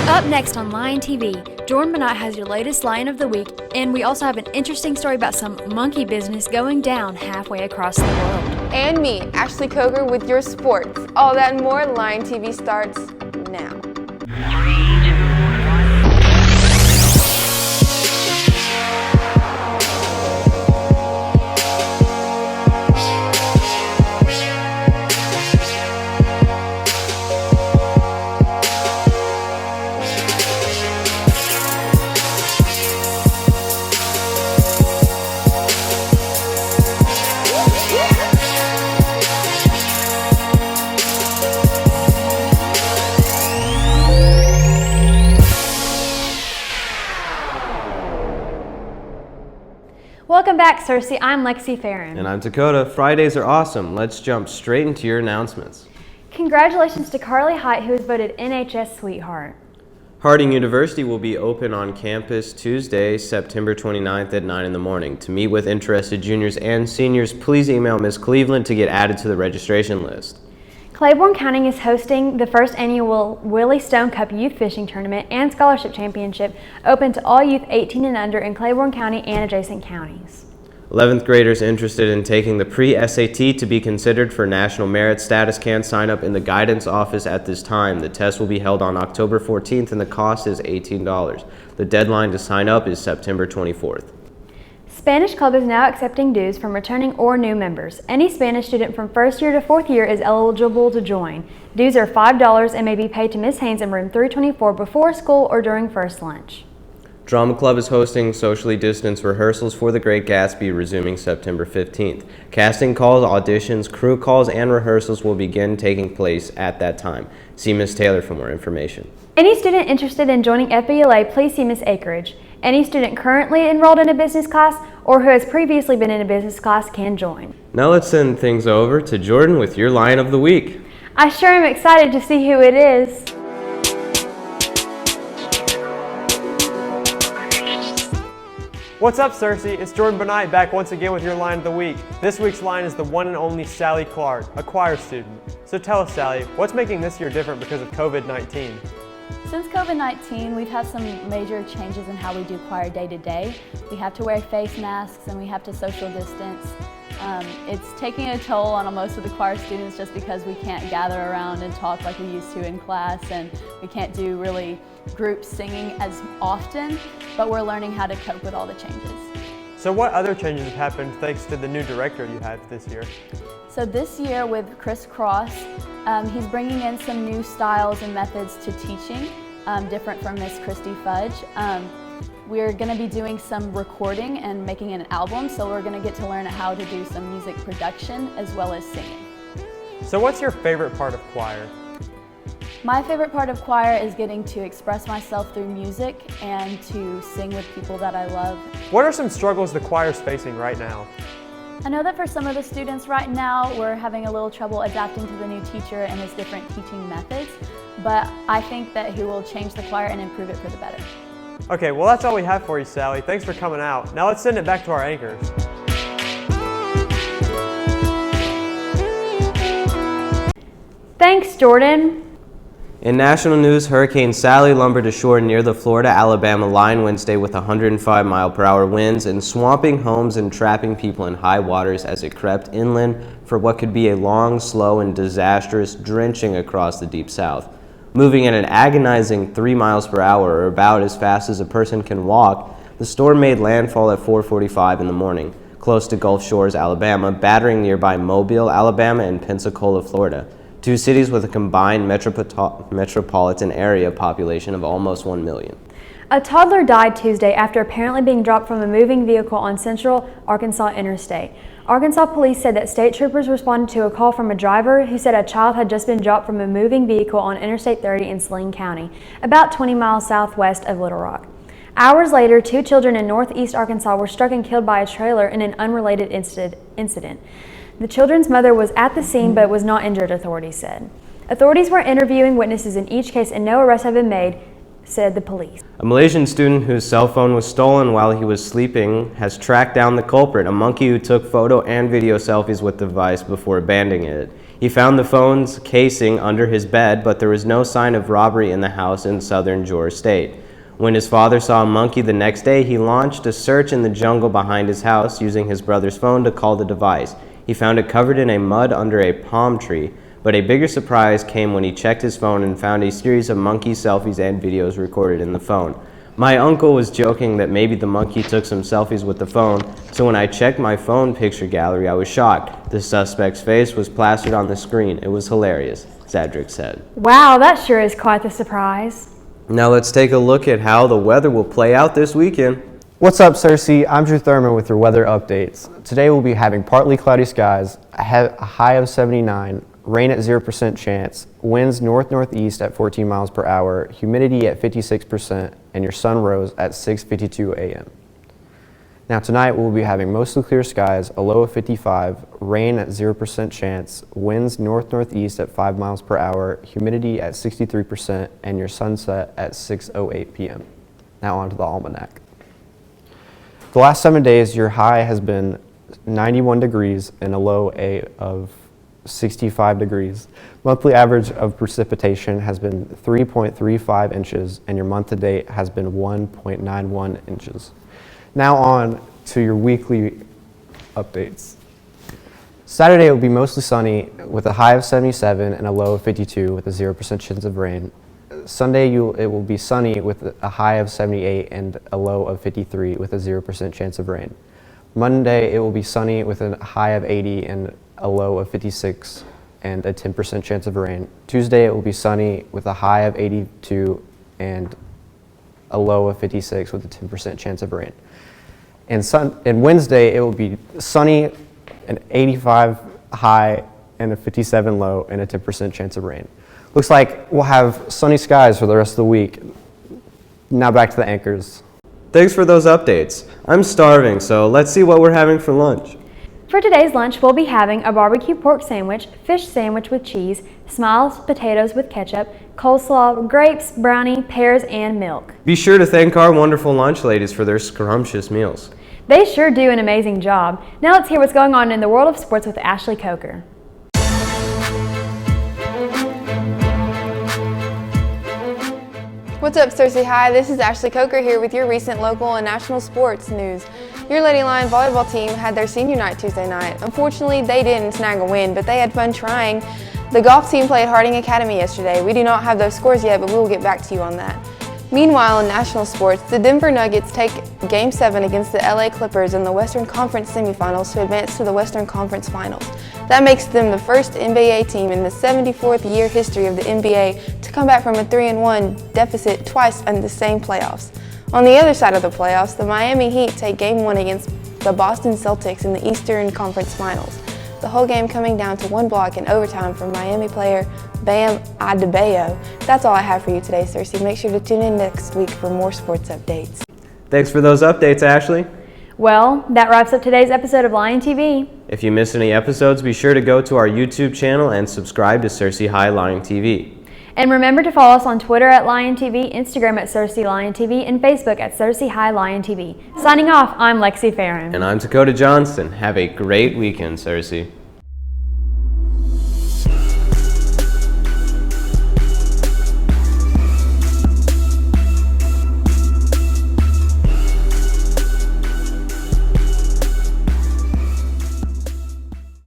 Up next on Lion TV, Jordan Bennett has your latest Lion of the Week, and we also have an interesting story about some monkey business going down halfway across the world. And me, Ashley Coger, with your sports. All that and more, Lion TV starts now. Welcome back, Cersei. I'm Lexi Farron. And I'm Dakota. Fridays are awesome. Let's jump straight into your announcements. Congratulations to Carly Height, who was voted NHS Sweetheart. Harding University will be open on campus Tuesday, September 29th at 9 in the morning. To meet with interested juniors and seniors, please email Ms. Cleveland to get added to the registration list. Claiborne County is hosting the first annual Willie Stone Cup Youth Fishing Tournament and Scholarship Championship, open to all youth 18 and under in Claiborne County and adjacent counties. 11th graders interested in taking the pre-SAT to be considered for national merit status can sign up in the guidance office at this time. The test will be held on October 14th and the cost is $18. The deadline to sign up is September 24th. Spanish Club is now accepting dues from returning or new members. Any Spanish student from first year to fourth year is eligible to join. Dues are $5 and may be paid to Ms. Haynes in room 324 before school or during first lunch. Drama Club is hosting socially distanced rehearsals for The Great Gatsby resuming September 15th. Casting calls, auditions, crew calls, and rehearsals will begin taking place at that time. See Ms. Taylor for more information. Any student interested in joining FBLA, please see Ms. Akeridge. Any student currently enrolled in a business class or who has previously been in a business class can join. Now let's send things over to Jordan with your Lion of the Week. I sure am excited to see who it is. What's up, Cersei? It's Jordan Bennett back once again with your Lion of the Week. This week's Lion is the one and only Sally Clark, a choir student. So tell us, Sally, what's making this year different because of COVID-19? Since COVID-19, we've had some major changes in how we do choir day to day. We have to wear face masks and we have to social distance. It's taking a toll on most of the choir students just because we can't gather around and talk like we used to in class, and we can't do really group singing as often, but we're learning how to cope with all the changes. So what other changes have happened thanks to the new director you have this year? So this year with Chris Cross, he's bringing in some new styles and methods to teaching, different from Miss Christy Fudge. We're going to be doing some recording and making an album, so we're going to get to learn how to do some music production as well as singing. So what's your favorite part of choir? My favorite part of choir is getting to express myself through music and to sing with people that I love. What are some struggles the choir is facing right now? I know that for some of the students right now, we're having a little trouble adapting to the new teacher and his different teaching methods, but I think that he will change the choir and improve it for the better. Okay, well that's all we have for you, Sally. Thanks for coming out. Now let's send it back to our anchors. Thanks, Jordan. In national news, Hurricane Sally lumbered ashore near the Florida-Alabama line Wednesday with 105-mile-per-hour winds and swamping homes and trapping people in high waters as it crept inland for what could be a long, slow, and disastrous drenching across the Deep South. Moving at an agonizing 3 miles per hour, or about as fast as a person can walk, the storm made landfall at 4:45 in the morning, close to Gulf Shores, Alabama, battering nearby Mobile, Alabama, and Pensacola, Florida, two cities with a combined metropolitan area population of almost 1 million. A toddler died Tuesday after apparently being dropped from a moving vehicle on Central Arkansas Interstate. Arkansas police said that state troopers responded to a call from a driver who said a child had just been dropped from a moving vehicle on Interstate 30 in Saline County, about 20 miles southwest of Little Rock. Hours later, two children in northeast Arkansas were struck and killed by a trailer in an unrelated incident. The children's mother was at the scene but was not injured, authorities said. Authorities were interviewing witnesses in each case and no arrests have been made, said the police. A Malaysian student whose cell phone was stolen while he was sleeping has tracked down the culprit, a monkey who took photo and video selfies with the device before abandoning it. He found the phone's casing under his bed, but there was no sign of robbery in the house in southern Georgia State. When his father saw a monkey the next day, he launched a search in the jungle behind his house using his brother's phone to call the device. He found it covered in a mud under a palm tree, but a bigger surprise came when he checked his phone and found a series of monkey selfies and videos recorded in the phone. My uncle was joking that maybe the monkey took some selfies with the phone, so when I checked my phone picture gallery, I was shocked. The suspect's face was plastered on the screen. It was hilarious, Zadrick said. Wow, that sure is quite the surprise. Now let's take a look at how the weather will play out this weekend. What's up, Cersei? I'm Drew Thurman with your weather updates. Today we'll be having partly cloudy skies, a high of 79, rain at 0% chance, winds north-northeast at 14 miles per hour, humidity at 56%, and your sun rose at 6:52 a.m. Now tonight we'll be having mostly clear skies, a low of 55, rain at 0% chance, winds north-northeast at 5 miles per hour, humidity at 63%, and your sunset at 6:08 p.m. Now on to the almanac. The last 7 days, your high has been 91 degrees and a low of 65 degrees. Monthly average of precipitation has been 3.35 inches, and your month to date has been 1.91 inches. Now on to your weekly updates. Saturday will be mostly sunny with a high of 77 and a low of 52 with a 0% chance of rain. Sunday it will be sunny with a high of 78 and a low of 53 with a 0% chance of rain. Monday it will be sunny with a high of 80 and a low of 56 and a 10% chance of rain. Tuesday it will be sunny with a high of 82 and a low of 56 with a 10% chance of rain. And Wednesday it will be sunny, an 85 high and a 57 low and a 10% chance of rain. Looks like we'll have sunny skies for the rest of the week. Now back to the anchors. Thanks for those updates. I'm starving, so let's see what we're having for lunch. For today's lunch, we'll be having a barbecue pork sandwich, fish sandwich with cheese, Smiles potatoes with ketchup, coleslaw, grapes, brownie, pears, and milk. Be sure to thank our wonderful lunch ladies for their scrumptious meals. They sure do an amazing job. Now let's hear what's going on in the world of sports with Ashley Coker. What's up, Cersei High? This is Ashley Coker here with your recent local and national sports news. Your Lady Lion volleyball team had their senior night Tuesday night. Unfortunately, they didn't snag a win, but they had fun trying. The golf team played Harding Academy yesterday. We do not have those scores yet, but we will get back to you on that. Meanwhile, in national sports, the Denver Nuggets take Game 7 against the LA Clippers in the Western Conference semifinals to advance to the Western Conference Finals. That makes them the first NBA team in the 74th year history of the NBA to come back from a 3-1 deficit twice in the same playoffs. On the other side of the playoffs, the Miami Heat take Game 1 against the Boston Celtics in the Eastern Conference Finals. The whole game coming down to one block in overtime from Miami player Bam Adebayo. That's all I have for you today, Cersei. Make sure to tune in next week for more sports updates. Thanks for those updates, Ashley. Well, that wraps up today's episode of Lion TV. If you missed any episodes, be sure to go to our YouTube channel and subscribe to Cersei High Lion TV. And remember to follow us on Twitter at Lion TV, Instagram at Cersei Lion TV, and Facebook at Cersei High Lion TV. Signing off, I'm Lexi Farron. And I'm Dakota Johnston. Have a great weekend, Cersei.